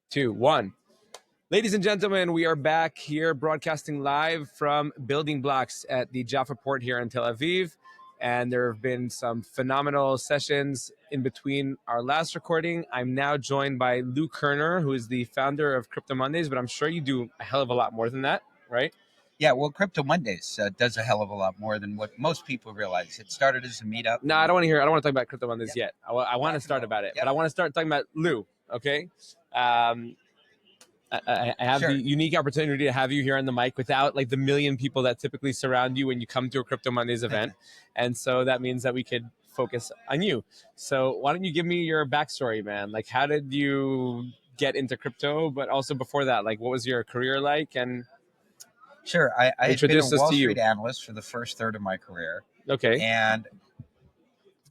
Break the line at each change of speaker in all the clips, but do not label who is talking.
2, 1. Ladies and gentlemen, we are back here broadcasting live from Building Blocks at the Jaffa Port here in Tel Aviv. And there have been some phenomenal sessions in between our last recording. I'm now joined by Lou Kerner, who is the founder of Crypto Mondays, but I'm sure you do a hell of a lot more than that, right?
Yeah, well, Crypto Mondays does a hell of a lot more than what most people realize. It started as a meetup.
No, I don't want to talk about Crypto Mondays yet. I want to start about it, but I want to start talking about Lou, okay? I have the unique opportunity to have you here on the mic without like the million people that typically surround you when you come to a Crypto Mondays event. And so that means that we could focus on you. So why don't you give me your backstory, man? Like, how did you get into crypto? But also before that, like, what was your career like? And
sure, I had been a Wall Street analyst for the first third of my career.
Okay.
And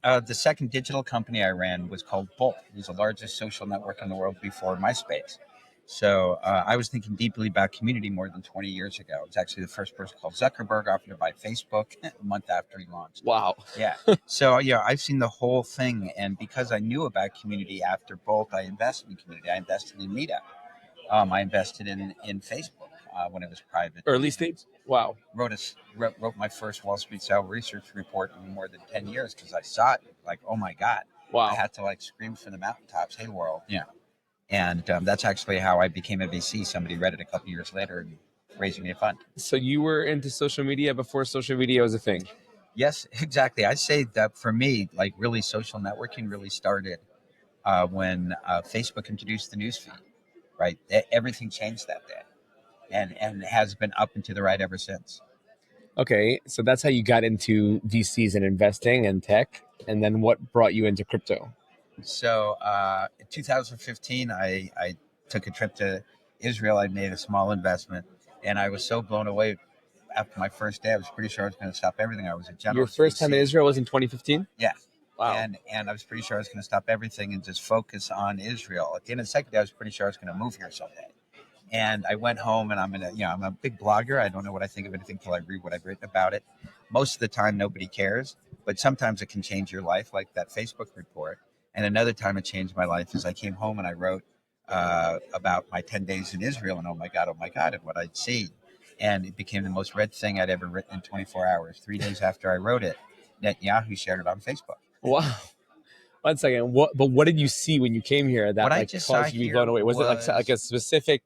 the second digital company I ran was called Bolt. It was the largest social network in the world before MySpace. So I was thinking deeply about community more than 20 years ago. I was actually the first person called Zuckerberg offered to buy Facebook a month after he launched.
Wow.
Yeah. So, yeah, I've seen the whole thing. And because I knew about community after Bolt, I invested in community. I invested in Meetup. I invested in Facebook when it was private.
Early stage? Wow.
Wrote my first Wall Street Sell research report in more than 10 years because I saw it. Like, oh, my God.
Wow.
I had to, like, scream from the mountaintops, hey, world. Yeah. And that's actually how I became a VC. Somebody read it a couple years later and raised me a fund.
So you were into social media before social media was a thing?
Yes, exactly. I say that for me, like really social networking really started when Facebook introduced the newsfeed, right? Everything changed that day and has been up and to the right ever since.
Okay, so that's how you got into VCs and investing and tech. And then what brought you into crypto?
So in 2015, I took a trip to Israel. I made a small investment, and I was so blown away after my first day. I was pretty sure I was going to stop everything. I was a general.
Your first time in Israel was in 2015?
Yeah.
Wow.
And I was pretty sure I was going to stop everything and just focus on Israel. At the end of the second day, I was pretty sure I was going to move here someday. And I went home, and I'm a big blogger. I don't know what I think of anything till I read what I've written about it. Most of the time, nobody cares, but sometimes it can change your life, like that Facebook report. And another time it changed my life is I came home and I wrote about my 10 days in Israel and oh my God, and what I'd seen. And it became the most read thing I'd ever written in 24 hours. 3 days after I wrote it, Netanyahu shared it on Facebook.
Wow. 1 second. What did you see when you came here that like caused you to be blown away? Was it like a specific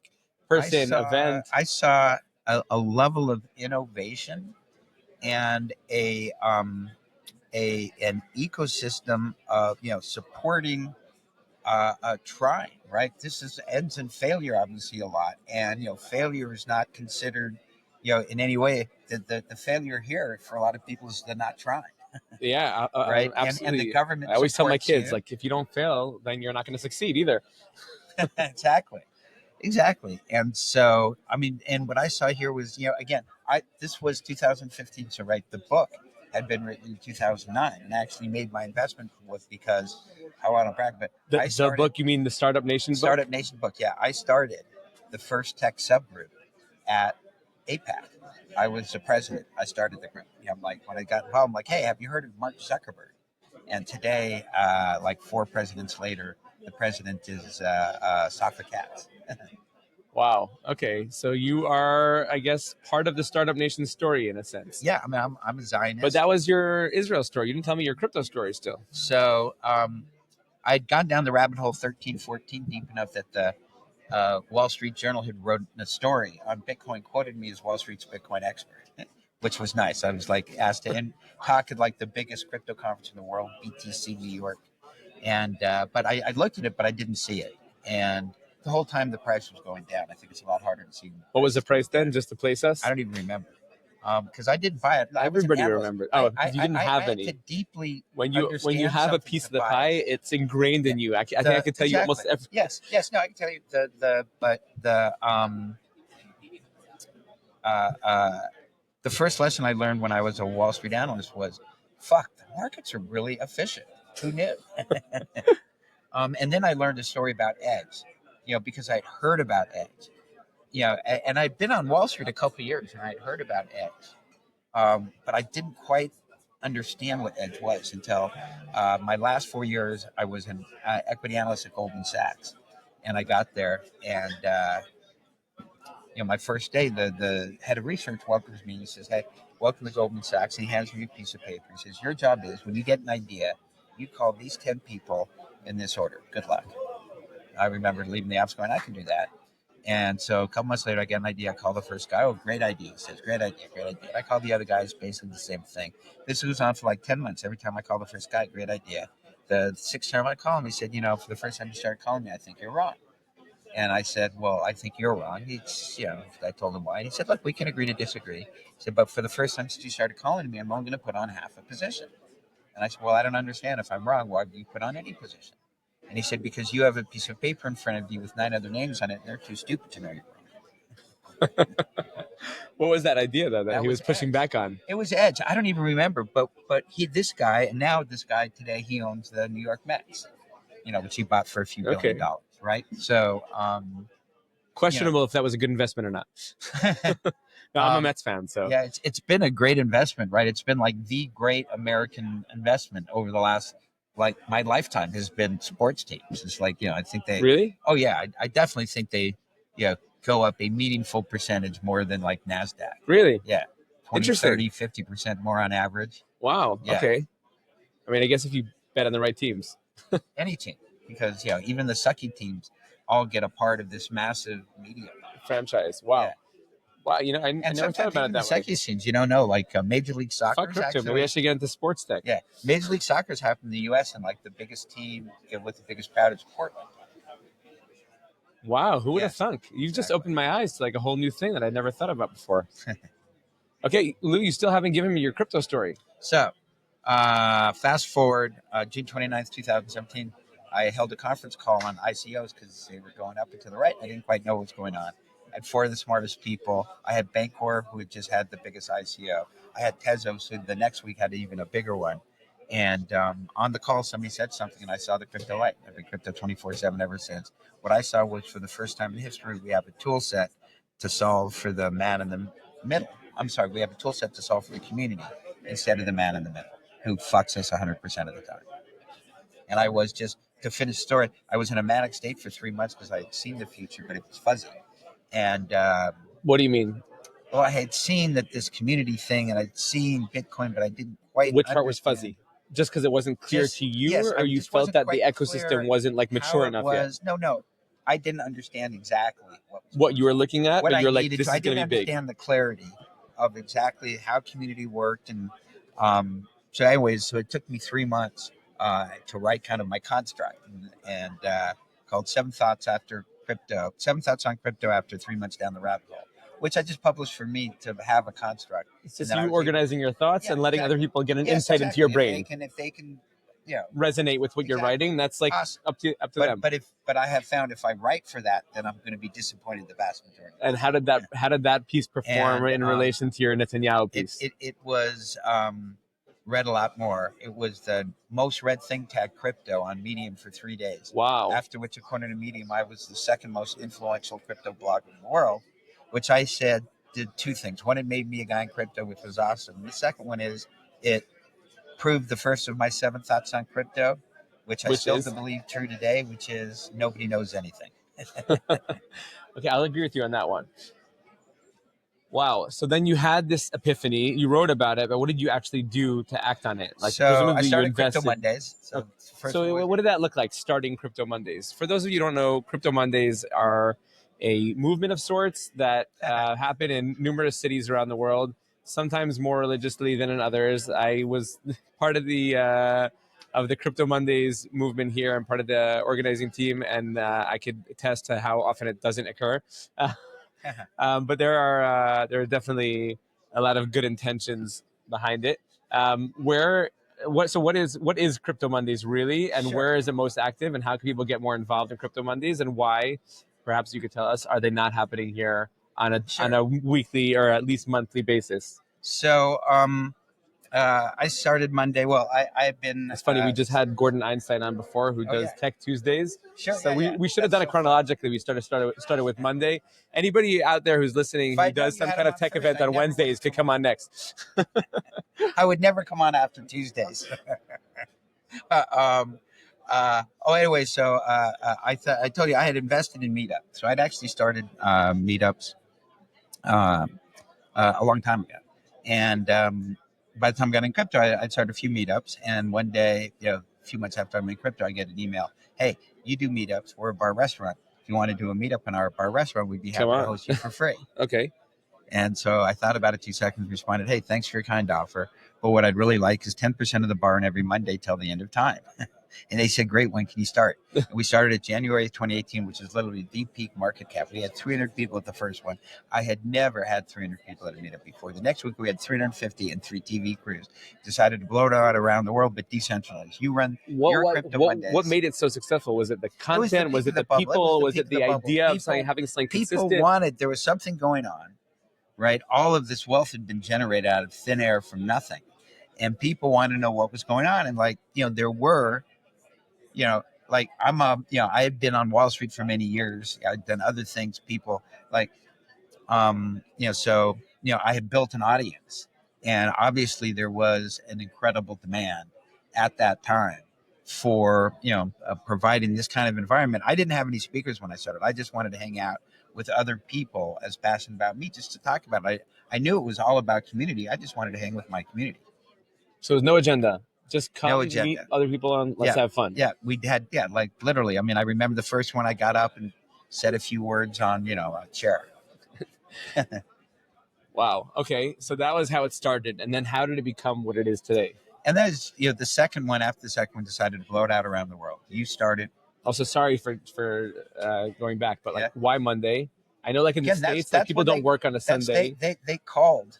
person, event?
I saw a level of innovation and an ecosystem of supporting trying, right? This is ends in failure obviously a lot, and failure is not considered in any way. The failure here for a lot of people is the not trying.
Yeah,
right.
Absolutely.
And the government.
I always tell my kids, like, if you don't fail, then you're not going to succeed either.
Exactly. And so, I mean, and what I saw here was, again, this was 2015. So, right, the book had been written in 2009, and I actually made my investment was because I want to brag. But
the book, you mean the Startup Nation book?
Startup Nation book, yeah. I started the first tech subgroup at APAC. I was the president. I started the group. I'm like, when I got home, I'm like, hey, have you heard of Mark Zuckerberg? And today, like 4 presidents later, the president is Safa Katz.
Wow. Okay. So you are, I guess, part of the Startup Nation story in a sense.
Yeah. I mean, I'm a Zionist.
But that was your Israel story. You didn't tell me your crypto story still.
So I'd gone down the rabbit hole 13, 14 deep enough that the Wall Street Journal had wrote a story on Bitcoin, quoted me as Wall Street's Bitcoin expert, which was nice. I was like asked to talk at like the biggest crypto conference in the world, BTC New York. And but I looked at it, but I didn't see it. And the whole time the price was going down. I think it's a lot harder to see.
What was the price then, just to place us?
I don't even remember. Because I didn't buy it.
Everybody remembered. Oh, you didn't have any.
I had to deeply
when you have a piece of the pie, it's ingrained in you. I think I could tell you almost every.
Yes. No, I can tell you the first lesson I learned when I was a Wall Street analyst was, fuck, the markets are really efficient. Who knew? And then I learned a story about eggs, because I'd heard about eggs, and I'd been on Wall Street a couple of years and I'd heard about eggs. But I didn't quite understand what edge was until my last 4 years. I was an equity analyst at Goldman Sachs. And I got there, and my first day, the head of research welcomes me. He says, "Hey, welcome to Goldman Sachs." And he hands me a piece of paper. He says, "Your job is, when you get an idea, you call these 10 people in this order. Good luck." I remember leaving the office going, "I can do that." And so a couple months later, I get an idea. I call the first guy. "Oh, great idea." He says, "Great idea, great idea." I call the other guys, basically the same thing. This goes on for like 10 months. Every time I call the first guy, "Great idea." The sixth time I call him, he said, "For the first time you started calling me, I think you're wrong." And I said, "Well, I think you're wrong." I told him why. And he said, "Look, we can agree to disagree." He said, "But for the first time since you started calling me, I'm only going to put on half a position." And I said, "Well, I don't understand. If I'm wrong, why do you put on any position?" And he said, "Because you have a piece of paper in front of you with 9 other names on it, and they're too stupid to know you're wrong."
What was that idea though that he was pushing
Edge.
back on?
It was Edge. I don't even remember, but this guy today he owns the New York Mets, which he bought for a few $billion, right? So
questionable if that was a good investment or not. No, I'm a Mets fan, so
yeah, it's been a great investment, right? It's been like the great American investment over the last, like, my lifetime has been sports teams. It's like, I think they
really.
Oh yeah, I definitely think they go up a meaningful percentage more than like NASDAQ.
Really?
Yeah. 20,
Interesting.
30, 50% more on average.
Wow.
Yeah.
Okay. I mean, I guess if you bet on the right teams.
Any team, because even the sucky teams all get a part of this massive media
franchise. Wow.
Yeah.
Wow. I never thought about it that way.
The sucky teams, like Major League Soccer.
Fuck crypto. Maybe I should get into sports tech.
Yeah. Major League Soccer's happened in the U.S. and like the biggest team with the biggest crowd is Portland.
Wow. Who would have thunk? You've just opened my eyes to like a whole new thing that I never thought about before. Okay, Lou, you still haven't given me your crypto story.
So, fast forward, June 29th, 2017, I held a conference call on ICOs because they were going up and to the right. I didn't quite know what was going on. I had 4 of the smartest people. I had Bancor, who had just had the biggest ICO. I had Tezos, who the next week had even a bigger one. And on the call, somebody said something, and I saw the crypto light. I've been crypto 24/7 ever since. What I saw was, for the first time in history, we have a tool set to solve for the man in the middle. I'm sorry, we have a tool set to solve for the community instead of the man in the middle, who fucks us 100% of the time. And I was just, to finish the story, I was in a manic state for 3 months because I had seen the future, but it was fuzzy. And
what do you mean?
Well, I had seen that this community thing, and I'd seen Bitcoin, but I didn't quite.
Which part was fuzzy? Just because it wasn't clear to you, or you felt that the ecosystem wasn't like mature enough yet?
No. I didn't understand exactly
what you were looking at, but you're like, this is going to be big.
I didn't understand the clarity of exactly how community worked, and so it took me 3 months to write kind of my construct, and called 7 Thoughts on Crypto after 3 months down the rabbit hole, which I just published for me to have a construct.
It's just you organizing your thoughts and letting other people get an insight into your brain.
If they can
resonate with what you're writing, that's like up to them.
But I have found if I write for that, then I'm going to be disappointed the vast majority.
And how did that piece perform in relation to your Netanyahu piece?
It was read a lot more. It was the most read thing tag crypto on Medium for 3 days.
Wow.
After which, according to Medium, I was the second most influential crypto blogger in the world, which I said did 2 things. One, it made me a guy in crypto, which was awesome. And the second one is it proved the first of my 7 thoughts on crypto, which I still believe true today, which is nobody knows anything.
Okay, I'll agree with you on that one. Wow. So then you had this epiphany. You wrote about it, but what did you actually do to act on it? Like,
so I started Crypto Mondays.
So what did that look like, starting Crypto Mondays? For those of you who don't know, Crypto Mondays are a movement of sorts that happen in numerous cities around the world, sometimes more religiously than in others. I was part of the Crypto Mondays movement here. I'm part of the organizing team, and I could attest to how often it doesn't occur. But there are definitely a lot of good intentions behind it. What is Crypto Mondays really, and where is it most active, and how can people get more involved in Crypto Mondays, and why, perhaps you could tell us, are they not happening here on a weekly or at least monthly basis?
So I started Monday. Well, I've been.
It's funny. We just had Gordon Einstein on before, who does Tech Tuesdays.
Sure.
So we should have done it chronologically. We started with Monday. Anybody out there who's listening who does some kind of tech event on Wednesdays could come on next.
I would never come on after Tuesdays. Anyway, so I told you I had invested in Meetup, so I'd actually started meetups uh, a long time ago, and by the time I got in crypto, I started a few meetups, and one day, a few months after I'm in crypto, I get an email, "Hey, you do meetups? We're a bar restaurant. If you want to do a meetup in our bar restaurant, we'd be happy to host you for free."
Okay.
And so I thought about it 2 seconds, responded, "Hey, thanks for your kind offer. But what I'd really like is 10% of the bar on every Monday till the end of time." And they said, "Great, when can you start?" And we started at January 2018, which is literally the peak market cap. We had 300 people at the first one. I had never had 300 people at a meetup before. The next week we had 350 and 3 TV crews. Decided to blow it out around the world, but decentralized. You run your crypto Mondays.
What made it so successful? Was it the content? Was it the people? Was it the idea of having something consistent?
People wanted, there was something going on, right? All of this wealth had been generated out of thin air from nothing. And people wanted to know what was going on. And there were, like I had been on Wall Street for many years. I'd done other things. People like, I had built an audience, and obviously there was an incredible demand at that time for providing this kind of environment. I didn't have any speakers when I started. I just wanted to hang out with other people as passionate about me, just to talk about it. I knew it was all about community. I just wanted to hang with my community.
So there's no agenda. Just come meet other people and let's have fun.
Yeah, we had, like literally. I mean, I remember the first one I got up and said a few words on, a chair.
Wow. Okay. So that was how it started. And then how did it become what it is today?
And that is, the second one, after the second one, decided to blow it out around the world. You started.
Also, sorry for going back, but why Monday? I know in the States, people don't work on a Sunday.
They called.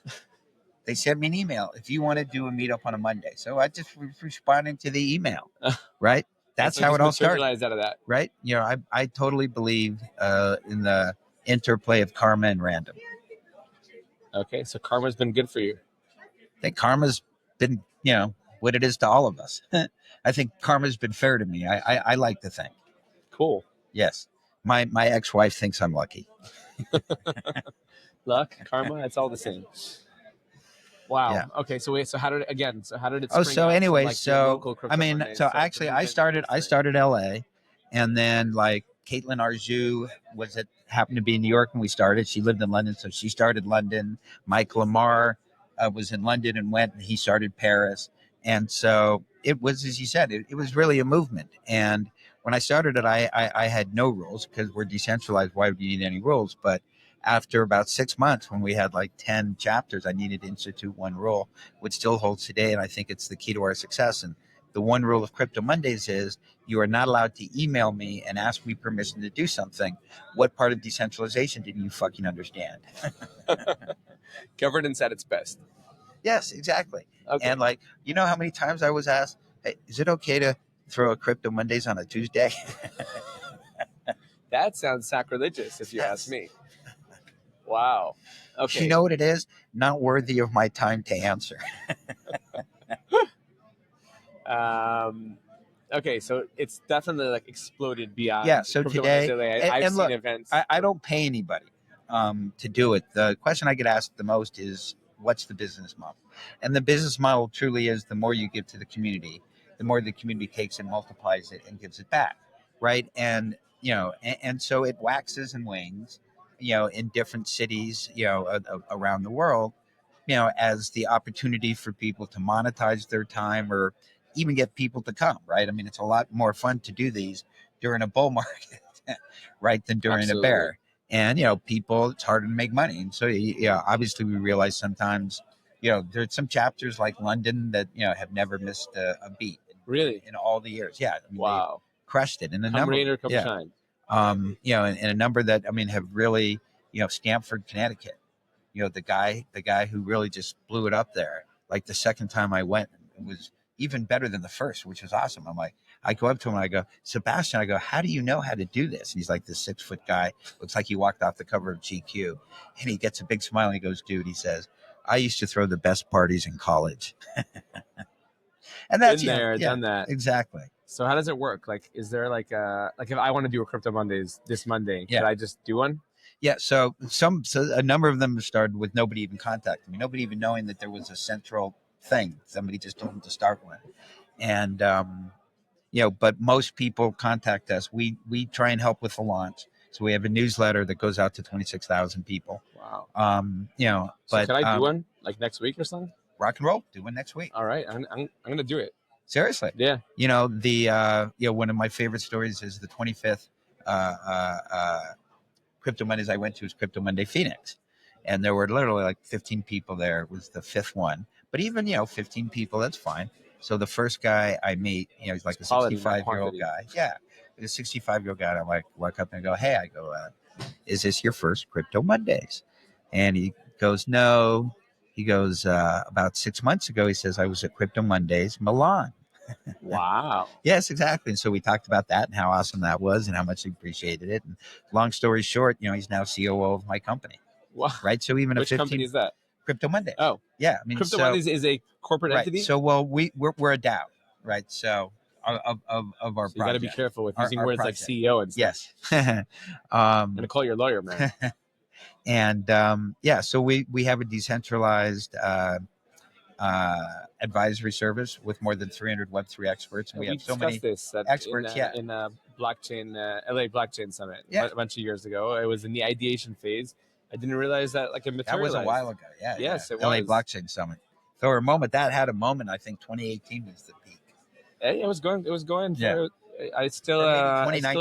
They sent me an email if you want to do a meetup on a Monday. So I just responded to the email, right? That's how it all started.
Out of that,
right? I totally believe in the interplay of karma and random.
Okay, so karma's been good for you.
I think karma's been, what it is to all of us. I think karma's been fair to me. I like to think.
Cool.
Yes. My ex-wife thinks I'm lucky.
Luck, karma, it's all the same. Wow. Yeah. Okay. So how did it? So how did it?
So anyway, actually, I started LA, and then Caitlin Arzu happened to be in New York when we started. She lived in London, so she started London. Mike Lamar was in London and went, and he started Paris. And so it was, as you said, it was really a movement. And when I started it, I had no rules because we're decentralized. Why would you need any rules? But after about 6 months, when we had 10 chapters, I needed to institute one rule, which still holds today. And I think it's the key to our success. And the one rule of Crypto Mondays is you are not allowed to email me and ask me permission to do something. What part of decentralization didn't you fucking understand?
Governance at its best.
Yes, exactly. Okay. And how many times I was asked, "Hey, is it okay to throw a Crypto Mondays on a Tuesday?"
That sounds sacrilegious if you ask me. Wow. Okay.
You know what it is? Not worthy of my time to answer.
Okay, so it's definitely exploded beyond.
Yeah. So today, I've seen events. I don't pay anybody to do it. The question I get asked the most is, "What's the business model?" And the business model truly is the more you give to the community, the more the community takes and multiplies it and gives it back, right? And and so it waxes and wanes, in different cities, around the world, as the opportunity for people to monetize their time or even get people to come, right? I mean, it's a lot more fun to do these during a bull market, right, than during a bear. And, people, it's harder to make money. And so, obviously we realize sometimes, there's some chapters like London that, have never missed a beat.
Really?
In all the years. Yeah. I mean,
wow.
Crushed it. And
come rain or come shine.
And a number that, have really, Stamford, Connecticut, the guy who really just blew it up there. Like the second time I went, it was even better than the first, which was awesome. I go up to him and I go, "Sebastian," how do you know how to do this? And he's like this 6-foot guy, looks like he walked off the cover of GQ, and he gets a big smile and he goes, "Dude," he says, "I used to throw the best parties in college." And that's
done that.
Exactly.
So how does it work? Is there if I want to do a Crypto Mondays this Monday, could I just do one?
Yeah, so a number of them started with nobody even contacting me, nobody even knowing that there was a central thing. Somebody just told them to start one, and but most people contact us. We try and help with the launch. So we have a newsletter that goes out to 26,000 people.
Wow.
So
but can I do one like next week or something?
Rock and roll, do one next week.
All right, I'm gonna do it.
Seriously.
Yeah.
One of my favorite stories is the 25th Crypto Mondays I went to was Crypto Monday Phoenix. And there were literally like 15 people there. It was the fifth one. But even, 15 people, that's fine. So the first guy I meet, he's like a 65-year-old guy. Yeah. He's a 65-year-old guy. And I'm like, walk up and I go, hey, is this your first Crypto Mondays? And he goes, no. He goes, about 6 months ago, he says, I was at Crypto Mondays, Milan.
Wow.
Yes, exactly. And so we talked about that and how awesome that was and how much he appreciated it. And long story short, he's now COO of my company.
Wow.
Right. So even
which company is that?
Crypto Mondays.
Oh,
yeah.
Crypto Mondays is a corporate entity.
So we're a DAO, right? So of our
so you got to be careful with using words like CEO and stuff.
Yes.
I'm gonna call your lawyer, man.
And so we have a decentralized advisory service with more than 300 Web3 experts, and we have so many experts.
In a blockchain LA Blockchain Summit a bunch of years ago. It was in the ideation phase. I didn't realize that it materialized.
That was a while ago. Yeah.
Yes, it
LA
was.
Blockchain Summit. So a moment that had a moment. I think 2018 was the peak.
It was going. It was going. Yeah. I still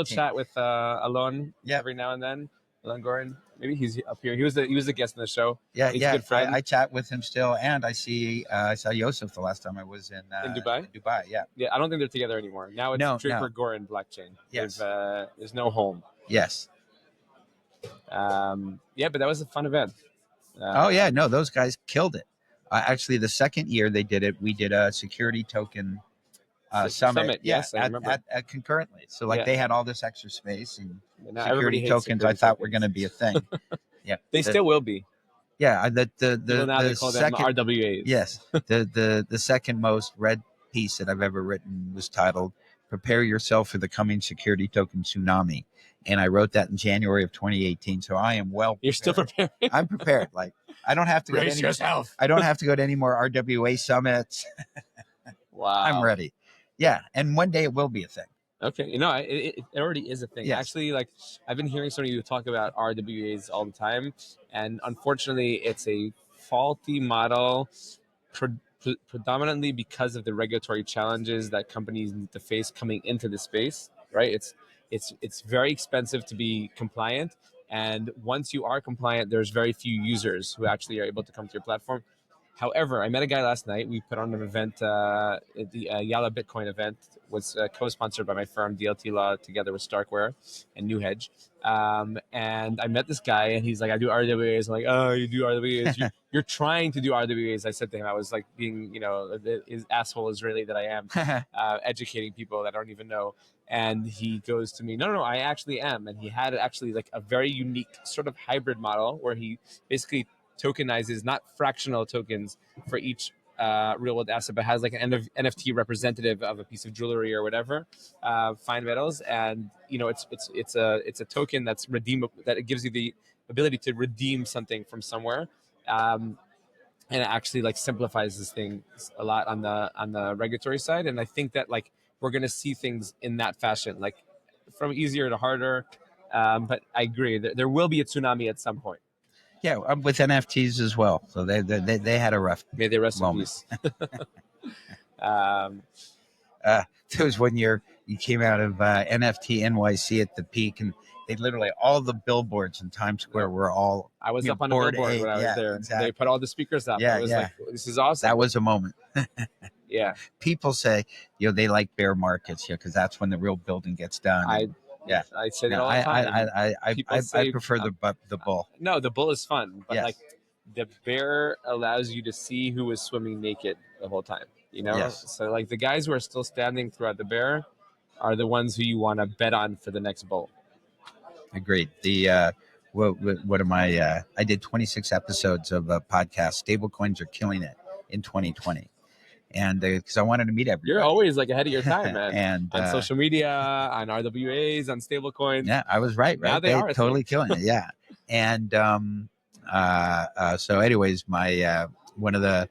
chat with Alon every now and then. Alon Gorin. Maybe he's up here. He was a guest on the show.
Yeah, he's a good friend. I chat with him still, and I saw Yosef the last time I was in
Dubai.
In Dubai, yeah.
Yeah, I don't think they're together anymore. Now it's Draper Gorin blockchain.
Yes.
There's no home.
Yes.
But that was a fun event.
Those guys killed it. Actually, the second year they did it, we did a security token summit.
Yes, I remember.
At concurrently. So they had all this extra space and
security
tokens. I thought were going to be a thing. Yeah,
they still will be.
Yeah,
now they call them RWAs.
Yes, the second most read piece that I've ever written was titled "Prepare Yourself for the Coming Security Token Tsunami," and I wrote that in January of 2018. So I am well.
You're still prepared.
I'm prepared. I don't have to
brace yourself.
I don't have to go to any more RWA summits.
Wow,
I'm ready. Yeah, and one day it will be a thing.
Okay, it already is a thing. Yes. Actually, I've been hearing some of you talk about RWAs all the time, and unfortunately, it's a faulty model, predominantly because of the regulatory challenges that companies need to face coming into the space. Right? It's very expensive to be compliant, and once you are compliant, there's very few users who actually are able to come to your platform. However, I met a guy last night. We put on an event, the Yalla Bitcoin event was co-sponsored by my firm, DLT Law, together with Starkware and New Hedge. And I met this guy, and he's like, I do RWAs. I'm like, oh, you do RWAs? You're trying to do RWAs. I said to him, I was like being, his asshole Israeli that I am, educating people that I don't even know. And he goes to me, no, I actually am. And he had actually a very unique sort of hybrid model where he basically tokenizes not fractional tokens for each real world asset, but has an NFT representative of a piece of jewelry or whatever, fine metals, and it's a token that's redeemable, that it gives you the ability to redeem something from somewhere, and it actually simplifies this thing a lot on the regulatory side. And I think that we're gonna see things in that fashion, from easier to harder. But I agree, there will be a tsunami at some point.
Yeah, with NFTs as well. So they had a rough
May they rest in peace.
There was one year you came out of NFT NYC at the peak, and they literally all the billboards in Times Square were all.
I was up on a billboard when I was there. Exactly. They put all the speakers up.
Yeah,
I was this is awesome.
That was a moment.
Yeah.
People say they like bear markets because that's when the real building gets done.
I say that all the time.
I prefer the bull.
No, the bull is fun, but the bear allows you to see who is swimming naked the whole time.
Yes.
So the guys who are still standing throughout the bear are the ones who you want to bet on for the next bull.
Agreed. The what am I? I did 26 episodes of a podcast. Stablecoins are killing it in 2020. And because I wanted to meet everybody.
You're always ahead of your time, man.
And
on social media, on RWAs, on stablecoins.
Yeah, I was right.
Now they are
totally killing it. Yeah. And so anyways, my one of the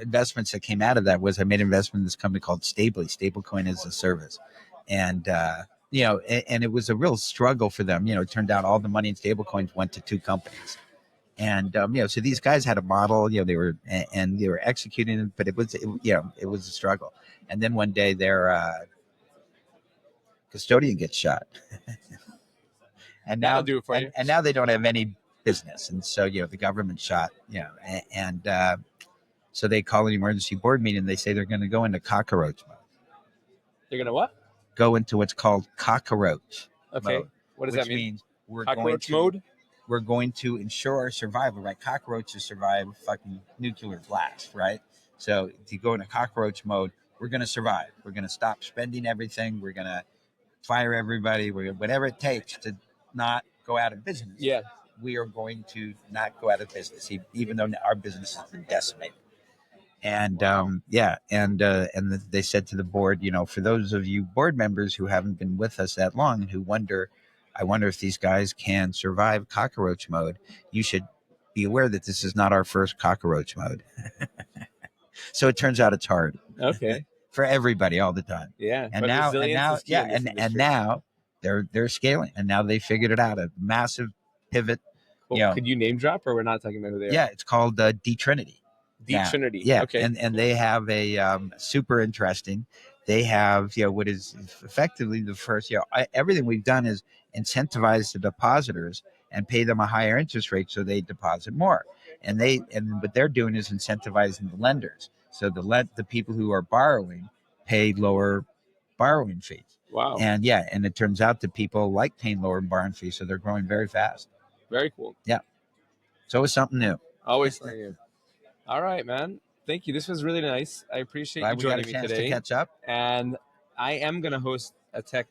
investments that came out of that was I made an investment in this company called Stablecoin as a service, and and it was a real struggle for them. It turned out all the money in stablecoins went to 2 companies, and so these guys had a model. They were executing it, but it was a struggle. And then one day their custodian gets shot, and now
That'll do it for you.
And now they don't have any business, and so the government shot, and so they call an emergency board meeting. And they say they're going to go into cockroach mode.
They're gonna what?
Go into what's called cockroach.
Okay.
Mode,
What does
which
that mean?
Means we're
Cockroach
going
mode.
We're going to ensure our survival, right? Cockroaches survive fucking nuclear blast, right? So if you go into cockroach mode, we're going to survive. We're going to stop spending everything. We're going to fire everybody. Whatever it takes to not go out of business.
Yeah.
We are going to not go out of business, even though our business has been decimated. And they said to the board, for those of you board members who haven't been with us that long and who I wonder if these guys can survive cockroach mode, you should be aware that this is not our first cockroach mode. So it turns out it's hard.
Okay.
For everybody all the time.
Yeah.
And now they're scaling, and now they figured it out, a massive pivot.
Cool. Could you name drop, or we're not talking about who they are?
Yeah, it's called D-Trinity.
D-Trinity.
Yeah.
Okay.
And they have a super interesting. They have what is effectively the first. Everything we've done is incentivize the depositors and pay them a higher interest rate so they deposit more. And what they're doing is incentivizing the lenders. So the people who are borrowing pay lower borrowing fees.
Wow.
And it turns out that people like paying lower borrowing fees, so they're growing very fast.
Very cool.
Yeah. So it's something new.
Always something new. All right, man. Thank you. This was really nice. I appreciate you joining me today.
To catch up.
And I am going to host a tech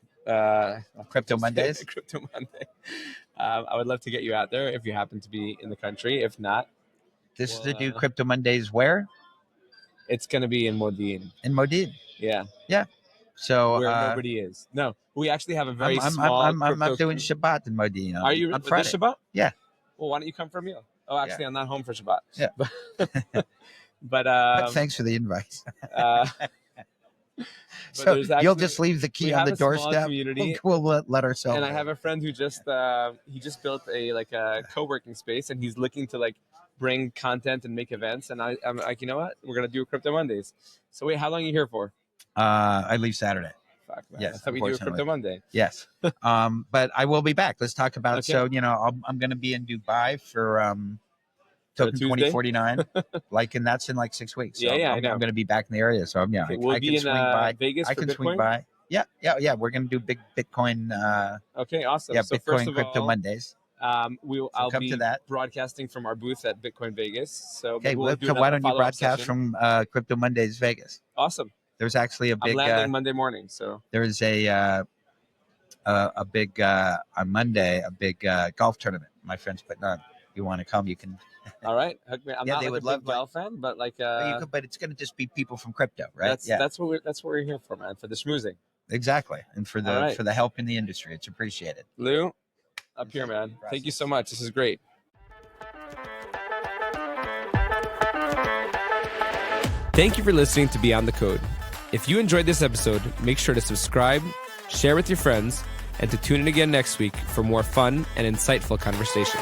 Crypto Mondays.
Crypto Monday. I would love to get you out there if you happen to be in the country. If not,
this is to do Crypto Mondays where?
It's going to be in Modiin.
In Modiin.
Yeah.
Yeah. So
where nobody is. No, we actually have a very small.
I'm not doing Shabbat in Modiin.
Are you
on Friday?
Shabbat?
Yeah.
Well, why don't you come for a meal? Oh, actually, I'm not home for Shabbat.
Yeah.
But
thanks for the invite.
So
you'll just leave the key on the doorstep. We'll let ourselves.
And I have a friend who just built a co-working space, and he's looking to bring content and make events. And I'm like, you know what? We're gonna do Crypto Mondays. So wait, how long are you here for?
I leave Saturday.
Fuck, man.
Yes,
I thought we do a Crypto Monday.
Yes. But I will be back. Let's talk about it.
Okay.
So I'm going to be in Dubai for Token 2049, and that's in 6 weeks. So
I know.
I'm going to be back in the area. So
okay, we'll be in Vegas.
I can swing by. Yeah. We're going to do big Bitcoin.
Okay, awesome.
Yeah,
so
Bitcoin
first of
Crypto
all,
Mondays.
I'll
come
be
to that.
broadcasting from our booth at Bitcoin Vegas. So
okay, why don't you broadcast from Crypto Mondays Vegas?
Awesome.
There's actually a big.
I'm landing Monday morning, so
there's a big on Monday, a big golf tournament my friend's putting on. If you want to come, you can.
All right, hook me. I'm not
they would
a
love
big golf fan, but
but it's going to just be people from crypto, right?
That's what we're here for, man. For the schmoozing.
Exactly, and for the help in the industry, it's appreciated.
Lou, up here, man. Thank you so much. This is great. Thank you for listening to Beyond the Code. If you enjoyed this episode, make sure to subscribe, share with your friends, and to tune in again next week for more fun and insightful conversation.